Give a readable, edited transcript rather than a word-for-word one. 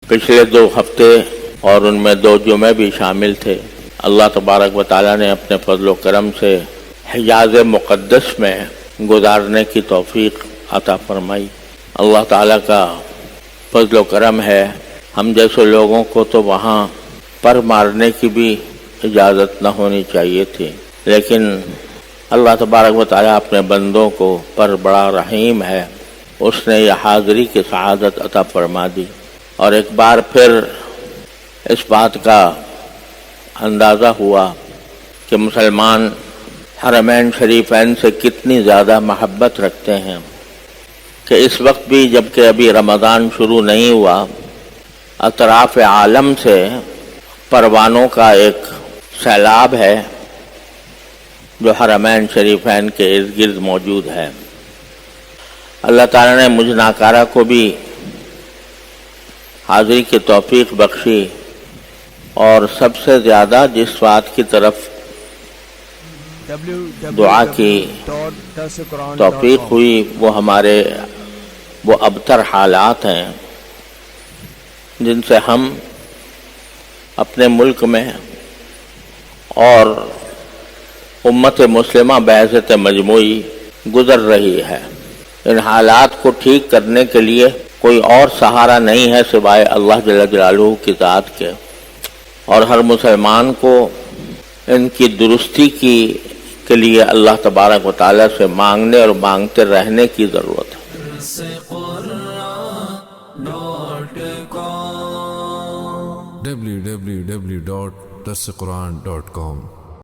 پچھلے 2 ہفتے اور ان میں 2 جمعے بھی شامل تھے۔ اللہ تبارک و تعالیٰ نے اپنے فضل و کرم سے حجاز مقدس میں گزارنے کی توفیق عطا فرمائی۔ اللہ تعالیٰ کا فضل و کرم ہے، ہم جیسے لوگوں کو تو وہاں پر مارنے کی بھی اجازت نہ ہونی چاہیے تھی، لیکن اللہ تبارک و تعالیٰ اپنے بندوں کو پر بڑا رحیم ہے، اس نے یہ حاضری کی سعادت عطا فرما دی، اور ایک بار پھر اس بات کا اندازہ ہوا کہ مسلمان حرمین شریفین سے کتنی زیادہ محبت رکھتے ہیں کہ اس وقت بھی جبکہ ابھی رمضان شروع نہیں ہوا، اطراف عالم سے پروانوں کا ایک سیلاب ہے جو حرمین شریفین کے ارد گرد موجود ہے۔ اللہ تعالیٰ نے مجھ ناکارہ کو بھی حاضری کی توفیق بخشی، اور سب سے زیادہ جس بات کی طرف دعا کی توفیق ہوئی وہ ہمارے وہ ابتر حالات ہیں جن سے ہم اپنے ملک میں اور امت مسلمہ بعثت مجموعی گزر رہی ہے۔ ان حالات کو ٹھیک کرنے کے لیے کوئی اور سہارا نہیں ہے سوائے اللہ جل جلالہ کی ذات کے، اور ہر مسلمان کو ان کی درستی کے لیے اللہ تبارک و تعالیٰ سے مانگنے اور مانگتے رہنے کی ضرورت ہے۔ www.darsequran.com